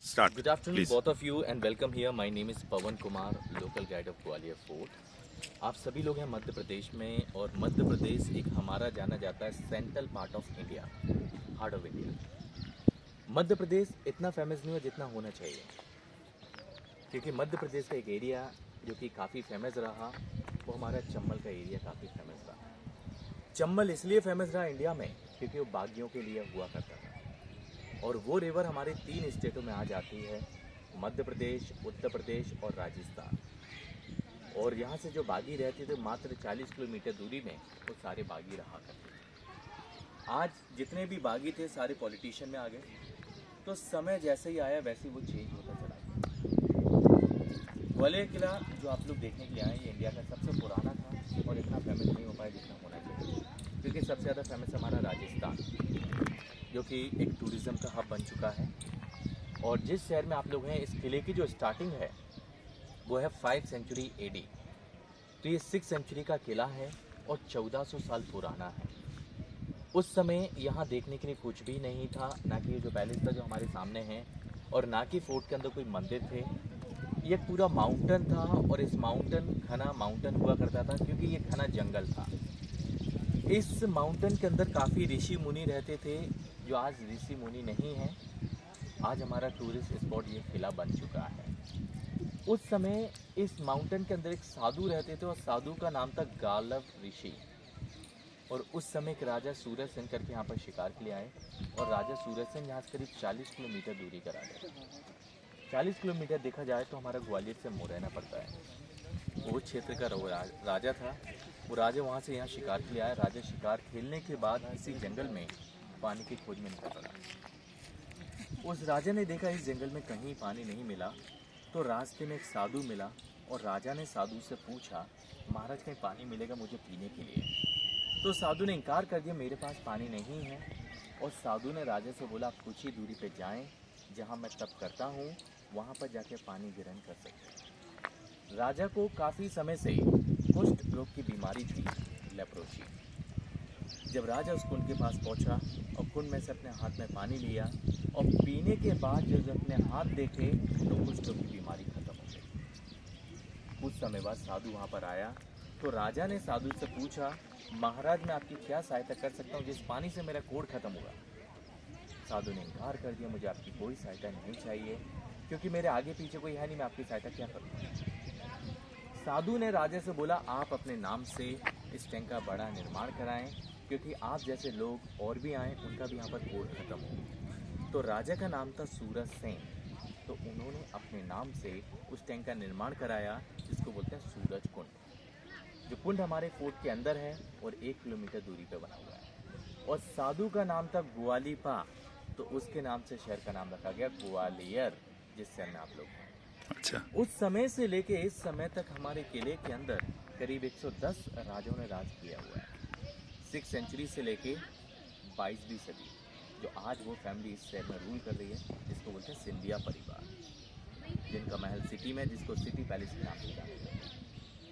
Start, Good afternoon, please. both of you, and welcome here. My name is Pawan Kumar, local guide of Gwalior fort. आप सभी लोग हैं मध्य प्रदेश में, और मध्य प्रदेश एक हमारा जाना जाता है central part of India, heart of India. Madhya Pradesh इतना फेमस नहीं है जितना होना चाहिए, क्योंकि मध्य प्रदेश का एक एरिया जो कि काफ़ी फेमस रहा, वो हमारा चंबल का एरिया काफ़ी फेमस रहा। चंबल इसलिए फेमस रहा इंडिया में क्योंकि वो बागियों के लिए हुआ करता था, और वो रिवर हमारे 3 स्टेटों में आ जाती है, मध्य प्रदेश, उत्तर प्रदेश और राजस्थान। और यहाँ से जो बागी रहते थे मात्र 40 किलोमीटर दूरी में, वो सारे बागी रहा करते थे। आज जितने भी बागी थे सारे पॉलिटिशियन में आ गए, तो समय जैसे ही आया वैसे वो चेंज होता चला गया। ग्वालियर किला जो आप लोग देखने के लिए आए, ये इंडिया का सबसे पुराना था और इतना फेमस नहीं हो पाया जितना होना चाहिए, क्योंकि सबसे ज़्यादा फेमस हमारा राजस्थान, जो कि एक टूरिज़्म का हब बन चुका है। और जिस शहर में आप लोग हैं, इस किले की जो स्टार्टिंग है वो है 5 सेंचुरी एडी। तो ये 6 सेंचुरी का किला है और 1400 साल पुराना है। उस समय यहाँ देखने के लिए कुछ भी नहीं था, ना कि ये जो पैलेस था जो हमारे सामने है, और ना कि फोर्ट के अंदर कोई मंदिर थे। ये पूरा माउंटेन था, और इस घना माउंटेन हुआ करता था क्योंकि ये घना जंगल था। इस माउंटेन के अंदर काफ़ी ऋषि मुनि रहते थे, जो आज ऋषि मुनि नहीं हैं। आज हमारा टूरिस्ट स्पॉट ये किला बन चुका है। उस समय इस माउंटेन के अंदर एक साधु रहते थे, और साधु का नाम था गालव ऋषि। और उस समय एक राजा सूरज सेन करके यहाँ पर शिकार के लिए आए, और राजा सूरज सेन यहाँ से करीब 40 किलोमीटर दूरी का राजा। 40 किलोमीटर देखा जाए तो हमारा ग्वालियर से मुरैना पड़ता है। वो क्षेत्र का राजा था। वो राजा वहाँ से यहाँ शिकार के लिए आया। राजा शिकार खेलने के बाद किसी जंगल में पानी की खोज में निकल पड़ा। उस राजा ने देखा इस जंगल में कहीं पानी नहीं मिला, तो रास्ते में एक साधु मिला, और राजा ने साधु से पूछा, महाराज कहीं पानी मिलेगा मुझे पीने के लिए? तो साधु ने इनकार कर दिया, मेरे पास पानी नहीं है। और साधु ने राजा से बोला, आप कुछ ही दूरी पे जाएं, जहाँ मैं तप करता हूँ वहाँ पर जाके पानी ग्रहण कर सकते हैं। राजा को काफ़ी समय से कुष्ठ रोग की बीमारी थी, लेप्रोसी। जब राजा उस कुंड के पास पहुंचा और कुंड में से अपने हाथ में पानी लिया, और पीने के बाद जब अपने हाथ देखे तो कुष्ठ रोग की बीमारी खत्म हो गई। कुछ समय बाद साधु वहाँ पर आया, तो राजा ने साधु से पूछा, महाराज मैं आपकी क्या सहायता कर सकता हूँ जिस पानी से मेरा कोढ़ खत्म हुआ? साधु ने इनकार कर दिया, मुझे आपकी कोई सहायता नहीं चाहिए, क्योंकि मेरे आगे पीछे कोई है नहीं, मैं आपकी सहायता क्या करूँगा? साधु ने राजा से बोला, आप अपने नाम से इस टैंक का बड़ा निर्माण कराएं, क्योंकि आप जैसे लोग और भी आएँ, उनका भी यहाँ पर कोढ़ खत्म हो। तो राजा का नाम था सूरज सेन, तो उन्होंने अपने नाम से उस टैंक का निर्माण कराया, जिसको बोलते हैं सूरज कुंड। जो कुंड हमारे फोर्ट के अंदर है और 1 किलोमीटर दूरी पे बना हुआ है। और साधु का नाम था ग्वालीपा, तो उसके नाम से शहर का नाम रखा गया ग्वालियर, जिस शहर में आप लोग हैं। अच्छा। उस समय से लेके इस समय तक हमारे किले के अंदर करीब 110 राजाओं ने राज किया हुआ है। 6 सेंचुरी से लेके 22वीं सदी, जो आज वो फैमिली इस शहर में रूल कर रही है, जिसको बोलते हैं सिंधिया परिवार, जिनका महल सिटी में, जिसको सिटी पैलेस के नाम से जाना जाता है।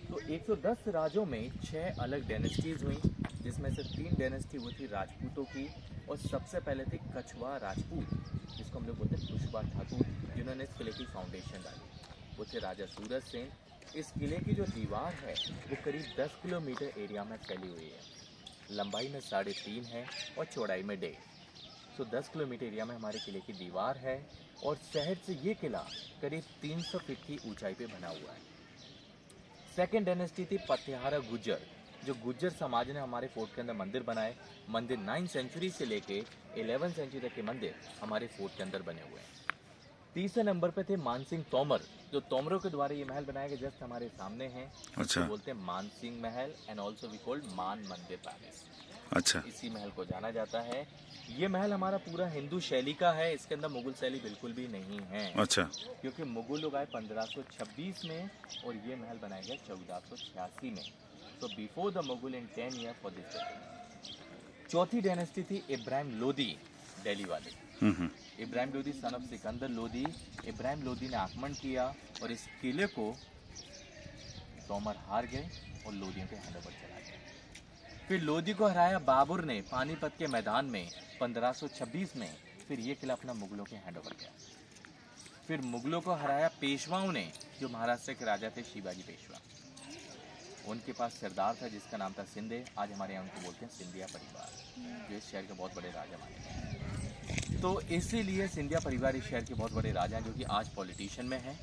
तो 110 राजों में 6 अलग डायनेस्टीज हुई, जिसमें से 3 डायनेस्टी वो थी राजपूतों की, और सबसे पहले थे कछवा राजपूत, जिसको हम लोग बोलते हैं कुशवा ठाकुर, जिन्होंने इस किले की फाउंडेशन डाली। वो थे राजा सूरज सेन। इस किले की जो दीवार है वो करीब 10 किलोमीटर एरिया में फैली हुई है। लंबाई में 3.5 है और चौड़ाई में 1.5। तो 10 किलोमीटर एरिया में हमारे किले की दीवार है, और शहर से ये किला करीब 300 फीट की ऊंचाई पे बना हुआ है। सेकेंड डायनेस्टी थी पतिहारा गुज्जर, जो गुज्जर समाज ने हमारे फोर्ट के अंदर मंदिर बनाए। मंदिर 9 सेंचुरी से लेके 11 सेंचुरी तक के मंदिर हमारे फोर्ट के अंदर बने हुए हैं। तीसरे नंबर पे थे मानसिंह तोमर, जो तोमरों के द्वारा ये महल बनाया गया, जस्ट हमारे सामने है। अच्छा। तो बोलते हैं मानसिंह महल, एंड ऑल्सो वी कॉल्ड मान मंदिर पैलेस। अच्छा। इसी महल को जाना जाता है। ये महल हमारा पूरा हिंदू शैली का है, इसके अंदर मुगल शैली बिल्कुल भी नहीं है। अच्छा। क्योंकि मुगल लोग आए 1526 में, और ये महल बनाया गया 1486 में। तो before the Mughal in 10 year for this building. चौथी डायनेस्टी थी इब्राहिम लोदी, दिल्ली वाले। Ibrahim Lodi son of Sikandar Lodi. इब्राहिम लोदी ने आक्रमण किया, और इस किले को तोमर हार गए और लोदियों के हैंड ओवर चला गया। फिर लोदी को हराया बाबर ने पानीपत के मैदान में 1526 में। फिर ये किला अपना मुगलों के हैंड ओवर गया। फिर मुगलों को हराया पेशवाओं ने, जो महाराष्ट्र के राजा थे शिवाजी पेशवा। उनके पास सरदार था जिसका नाम था शिंदे, आज हमारे यहाँ उनको बोलते हैं सिंधिया परिवार, जो इस शहर के बहुत बड़े राजा माने गए हैं। तो इसीलिए सिंधिया परिवार इस शहर के बहुत बड़े राजा हैं, जो कि आज पॉलिटिशियन में है,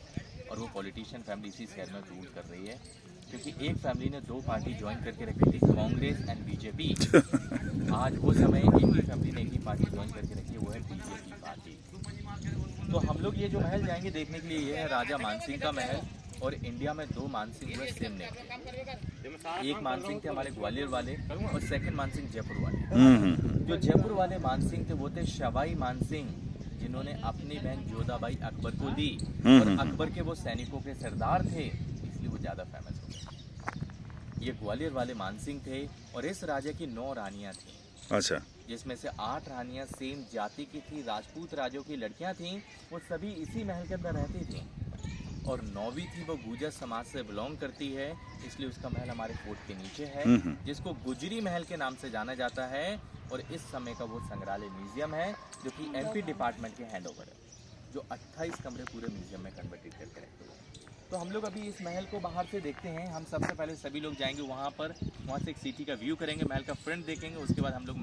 और वो पॉलिटिशियन फैमिली इसी शहर में रूल कर रही है। क्योंकि एक फैमिली ने 2 पार्टी ज्वाइन करके रखी थी, कांग्रेस एंड बीजेपी। आज वो समय एक ही फैमिली ने एक ही पार्टी ज्वाइन करके रखी है, वो है बीजेपी पार्टी। तो हम लोग ये जो महल जाएंगे देखने के लिए, ये है राजा मानसिंह का महल। और इंडिया में 2 मानसिंह हुए सेम नेम के। एक मानसिंह थे हमारे ग्वालियर वाले, और सेकंड मानसिंह जयपुर वाले। जो जयपुर वाले मानसिंह थे वो थे सवाई मानसिंह, जिन्होंने अपनी बहन जोधाबाई अकबर को दी, और अकबर के वो सैनिकों के सरदार थे, इसलिए वो ज्यादा फेमस हो गए। ये ग्वालियर वाले मानसिंह थे, और इस राजा की 9 रानियां थी। अच्छा। जिसमें से 8 रानियां सेम जाति की थी, राजपूत राजों की लड़कियां थीं। वो सभी इसी महल के अंदर रहती थीं। और 9वीं थी वो गुर्जर समाज से बिलोंग करती है, इसलिए उसका महल हमारे फोर्ट के नीचे है, जिसको गुजरी महल के नाम से जाना जाता है। और इस समय का वो संग्रहालय म्यूजियम है, जो कि एमपी डिपार्टमेंट के हैंडओवर है, जो 28 कमरे पूरे म्यूजियम में कन्वर्टेड करके रखते हुए। तो हम लोग अभी इस महल को बाहर से देखते हैं। हम सबसे पहले सभी लोग जाएंगे वहाँ पर, वहाँ से एक सिटी का व्यू करेंगे, महल का फ्रंट देखेंगे, उसके बाद हम लोग